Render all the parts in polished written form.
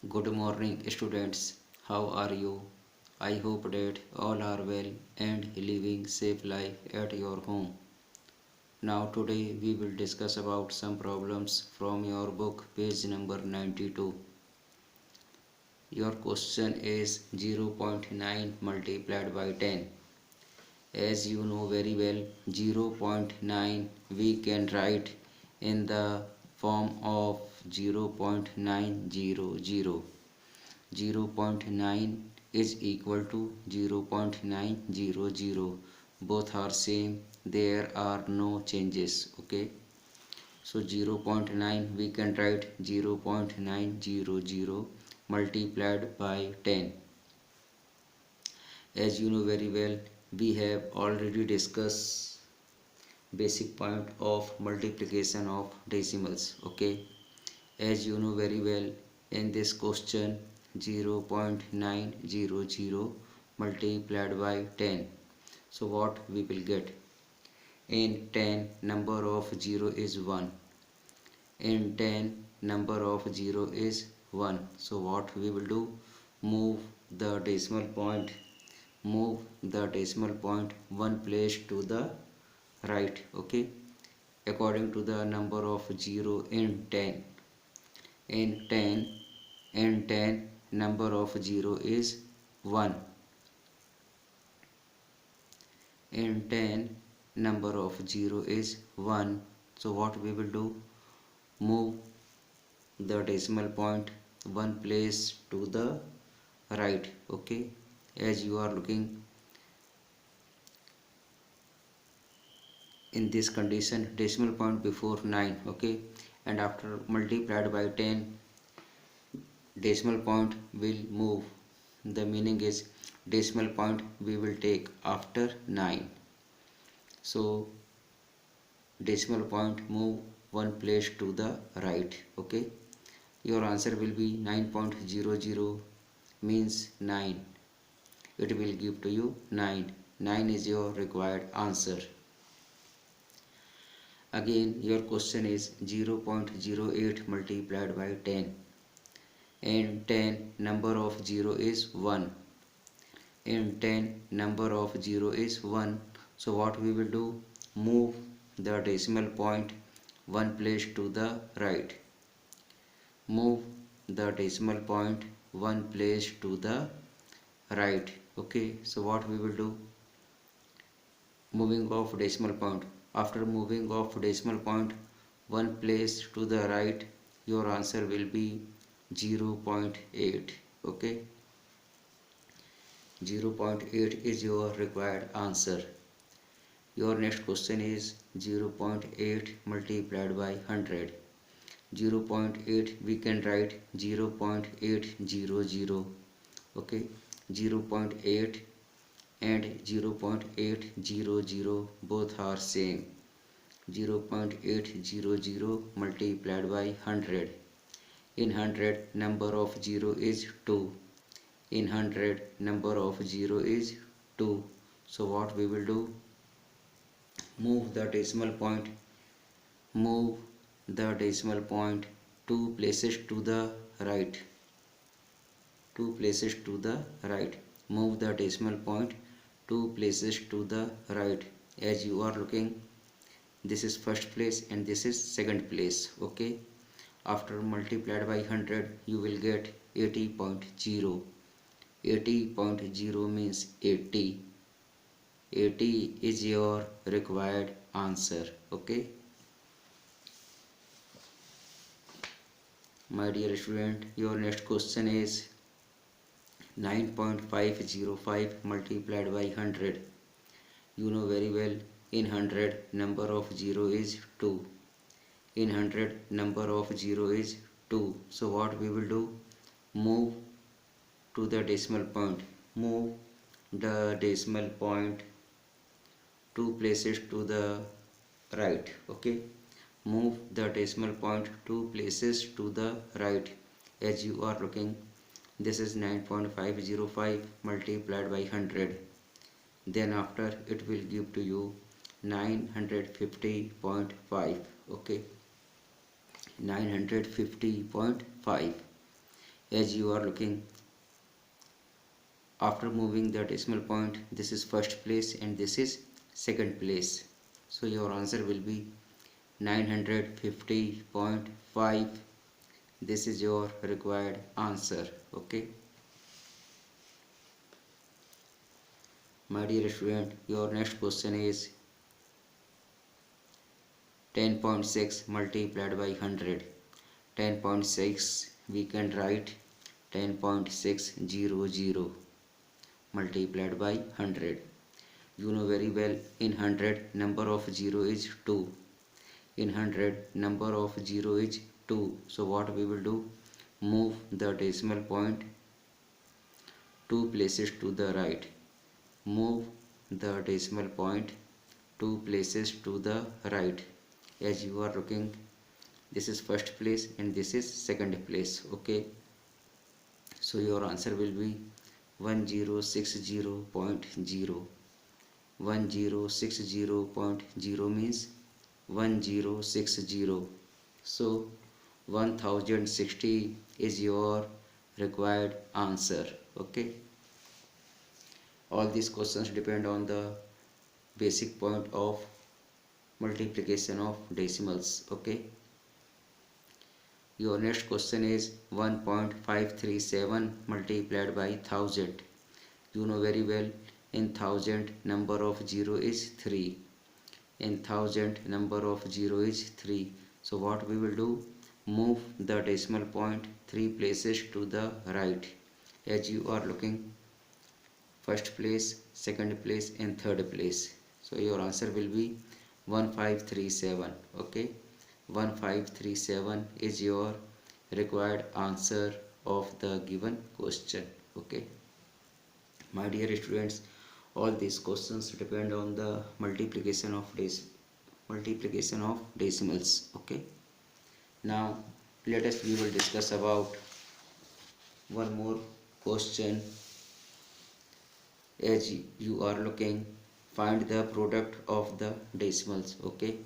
Good morning, students. How are you? I hope that all are well and living safe life at your home. Now today we will discuss about some problems from your book page number 92. Your question is 0 0.9 multiplied by 10. As you know very well, 0 0.9 we can write in the form of 0 0.900. 0 0.9 is equal to 0 0.900. Both are same, there are no changes. Okay, so 0 0.9 we can write 0 0.900 multiplied by 10. As you know very well, we have already discussed basic point of multiplication of decimals. Okay, as you know very well, in this question 0 0.900 multiplied by 10, so what we will get? In 10 number of 0 is 1. In 10 number of 0 is 1, so what we will do? Move the decimal point, move the decimal point one place to the right. Okay, according to the number of 0 in 10. In 10, in 10 number of 0 is 1. In 10 number of 0 is 1, so what we will do? Move the decimal point one place to the right. Okay, as you are looking in this condition, decimal point before 9. Okay, and after multiplied by 10, decimal point will move. The meaning is decimal point we will take after 9. So decimal point move one place to the right. Okay, your answer will be 9.00, means 9. It will give to you 9. 9 is your required answer. Again your question is 0.08 multiplied by 10. In 10 number of 0 is 1. In 10 number of 0 is 1, so what we will do? Move the decimal point one place to the right. Move the decimal point one place to the right. Okay, so what we will do? Moving of decimal point. After moving of decimal point one place to the right, your answer will be 0.8. Okay, 0.8 is your required answer. Your next question is 0.8 multiplied by 100. 0.8 we can write 0.800. Okay, 0.8 and 0.800 both are same. 0.800 multiplied by 100. In 100 number of 0 is 2. In 100 number of 0 is 2, so what we will do? Move the decimal point, move the decimal point two places to the right. Two places to the right. Move the decimal point two places to the right. As you are looking, this is first place and this is second place. Okay, after multiplied by 100 you will get 80.0. 80.0 means 80. 80 is your required answer. Okay, my dear student, your next question is 9.505 multiplied by 100. You know very well, in 100 number of 0 is 2. In 100 number of 0 is 2, so what we will do? Move to the decimal point, move the decimal point two places to the right. Okay, move the decimal point two places to the right. As you are looking, this is 9.505 multiplied by 100. Then after it will give to you 950.5. Okay, 950.5. As you are looking, after moving the decimal point, this is first place and this is second place. So your answer will be 950.5. This is your required answer. Okay, my dear student, your next question is 10.6 multiplied by 100. 10.6 we can write 10.600 multiplied by 100. You know very well, in 100 number of 0 is 2. In 100 number of 0 is 2. So what we will do? Move the decimal point 2 places to the right. Move the decimal point 2 places to the right. As you are looking, this is first place and this is second place. Okay, so your answer will be 1060.0. 1060.0 means 1060. So 1060 is your required answer. Okay, all these questions depend on the basic point of multiplication of decimals. Okay, your next question is 1.537 multiplied by 1000. You know very well, in 1000 number of 0 is 3. In 1000 number of 0 is 3. So what we will do? Move the decimal point 3 places to the right. As you are looking, first place, second place and third place. So your answer will be 1537. Okay, 1537 is your required answer of the given question. Okay, my dear students, all these questions depend on the multiplication of decimals. Okay, now we will discuss about one more question. As you are looking, find the product of the decimals. Okay,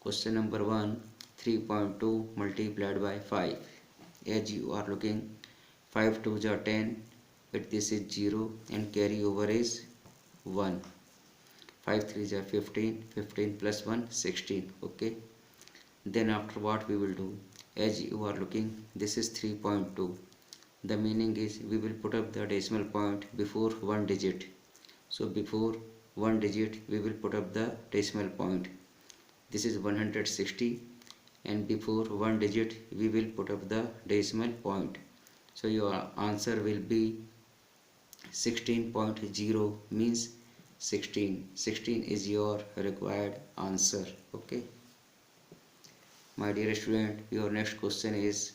question number 1, 3.2 multiplied by 5. As you are looking, 5 2s are 10, but this is 0 and carry over is 1. 5 3s are 15, 15 plus 1 16. Okay, then after what we will do? As you are looking, this is 3.2. The meaning is we will put up the decimal point before one digit. So before one digit we will put up the decimal point. This is 160 and before one digit we will put up the decimal point. So your answer will be 16.0 means 16. 16 is your required answer. Okay, my dear student, your next question is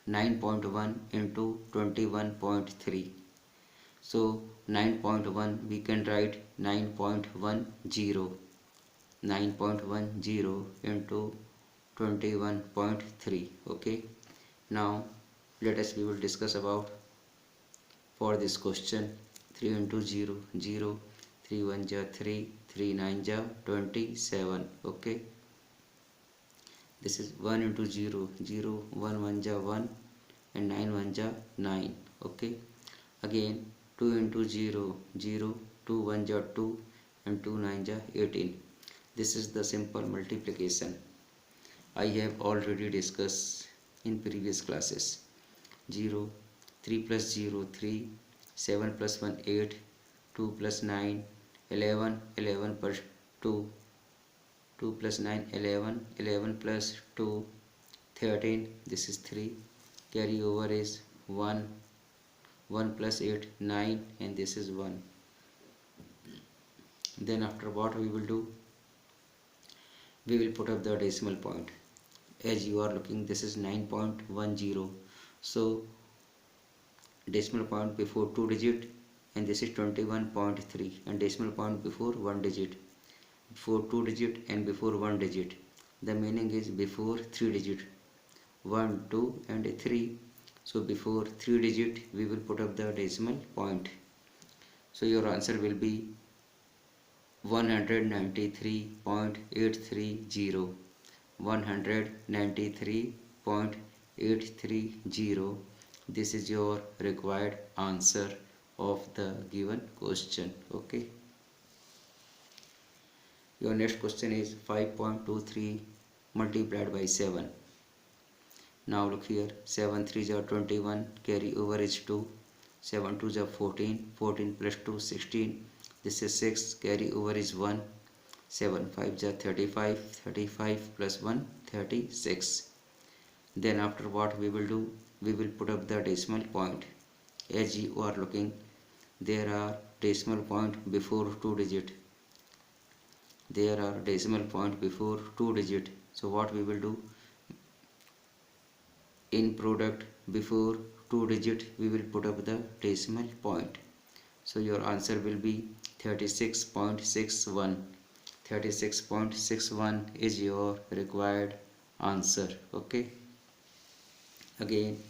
9.1 into 21.3. So 9.1 we can write 9.10. 9.10 into 21.3. Okay, now we will discuss about for this question 3 into 0 0, 3 1 ja 3, 3 9 ja 27. Okay, this is 1 into 0 0, 1 1 ja 1 and 9 1 ja 9. Okay, again 2 into 0 0, 2 1 ja 2 and 2 9 ja 18. This is the simple multiplication I have already discussed in previous classes. 0, 3 plus 0 3, 7 plus 1 8, 2 plus 9 11, 11 plus 2, 2 plus 9 11, 11 plus 2 13. This is 3, carry over is 1, 1 plus 8 9 and this is 1. Then after what we will do? We will put up the decimal point. As you are looking, this is 9.10. So decimal point before 2 digit and this is 21.3 and decimal point before 1 digit, before 2 digit and before 1 digit. The meaning is before 3 digit, 1 2 and 3. So before 3 digit we will put up the decimal point. So your answer will be 193.830. 193.830. This is your required answer of the given question. Okay. Your next question is 5.23 multiplied by 7. Now look here, 7 3s are 21, carry over is 2, 7 2s are 14, 14 plus 2 16, this is 6, carry over is 1, 7 5s are 35, 35 plus 1 36. Then after what we will do, we will put up the decimal point. As you are looking, there are decimal point before 2 digit. There are decimal point before 2 digit. So what we will do, in product before 2 digit we will put up the decimal point. So your answer will be 36.61. 36.61 is your required answer. Okay. Again,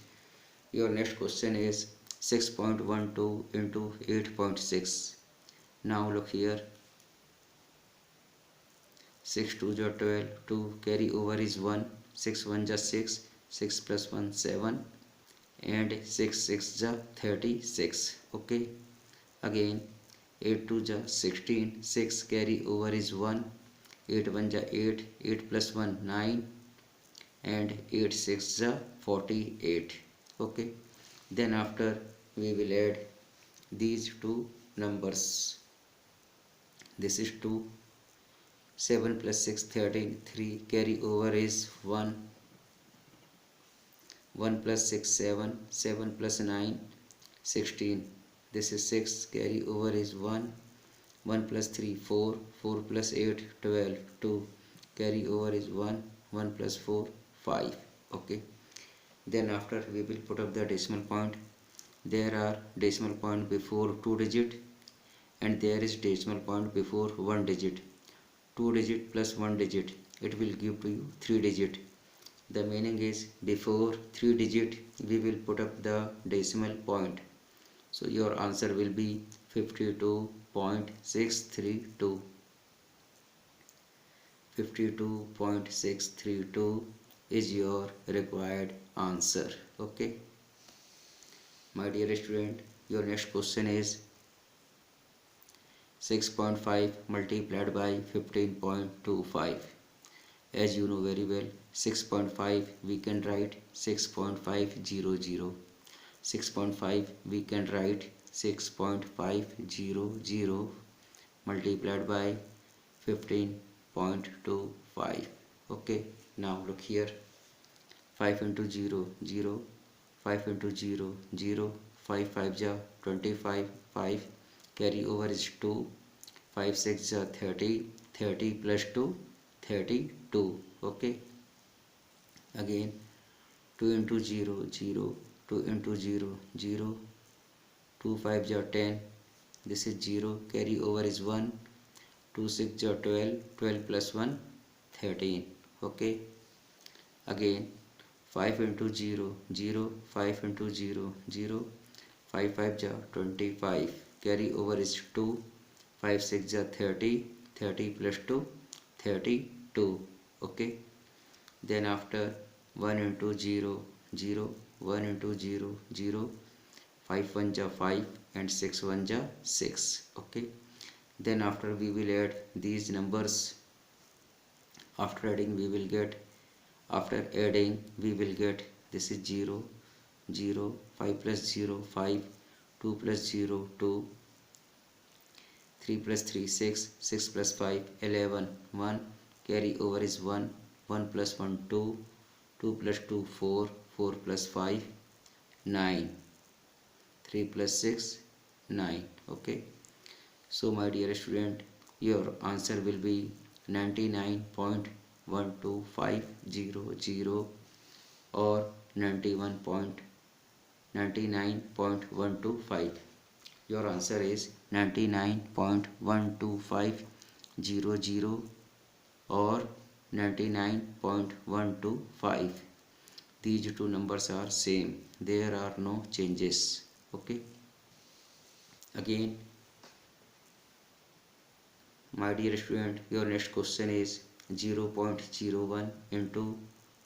your next question is 6.12 into 8.6. Now look here, 6 2 is 12, 2 carry over is 1, 6 1 is 6, 6 plus 1 7, and 6 6 is 36. Okay. Again, 8 2 is 16, 6 carry over is 1, 8 1 is 8, 8 plus 1 9, and 8 6 is 48. Okay. Then after we will add these two numbers. This is 2, 7 plus 6 13, 3 carry over is 1, 1 plus 6 7, 7 plus 9 16, this is 6, carry over is 1, 1 plus 3 4, 4 plus 8 12, 2 carry over is 1, 1 plus 4 5. Okay. Then after we will put up the decimal point. There are decimal point before 2 digit and there is decimal point before 1 digit. 2 digit plus 1 digit, it will give to you 3 digit. The meaning is before 3 digit we will put up the decimal point. So your answer will be 52.632. 52.632 is your required answer. Okay. My dear student, your next question is 6.5 multiplied by 15.25. As you know very well, 6.5 we can write 6.500. 6.5 we can write 6.500 multiplied by 15.25. Okay. Now look here, 5 into 0 0, 5 into 0 0, 5 5 ja 25, 5 carry over is 2, 5 6 ja 30, 30 plus 2 32. Okay. Again, 2 into 0 0, 2 into 0 0, 2 5 ja 10, this is 0, carry over is 1, 2 6 ja 12, 12 plus 1 13. Okay. Again, 5 into 0 0, 5 into 0 0, 5 5 ja 25, carry over is 2, 5 6 ja 30, 30 plus 2 32. Okay. Then after 1 into 0 0, 1 into 0 0, 5 1 ja 5 and 6 1 ja 6. Okay. Then after we will add these numbers. After adding we will get, this is 0 0, 5 plus 0 5, 2 plus 0 2, 3 plus 3 6, 6 plus 5 11, 1 carry over is 1, 1 plus 1 2, 2 plus 2 4, 4 plus 5 9, 3 plus 6 9. Okay. So my dear student, your answer will be 99.12500 or 99.125. Your answer is 99.12500 or 99.125. These two numbers are same, there are no changes. Okay. Again, my dear student, your next question is 0.01 into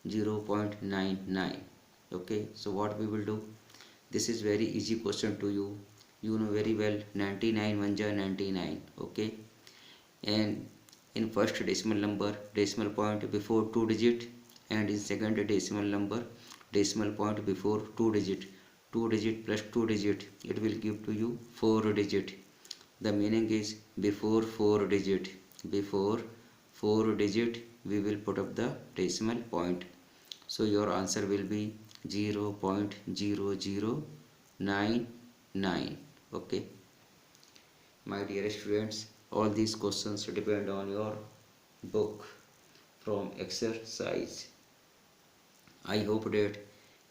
0.99. Okay, so what we will do, this is very easy question to you. You know very well 99 1 99. Okay, and in first decimal number decimal point before 2 digit, and in second decimal number decimal point before 2 digit. 2 digit plus 2 digit, it will give to you 4 digit. The meaning is before 4 digit, before 4 digit we will put up the decimal point. So your answer will be 0.0099. Okay, my dear students, all these questions depend on your book from exercise. I hope that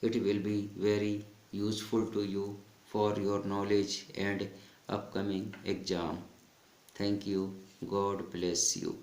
it will be very useful to you for your knowledge and upcoming exam. Thank you. God bless you.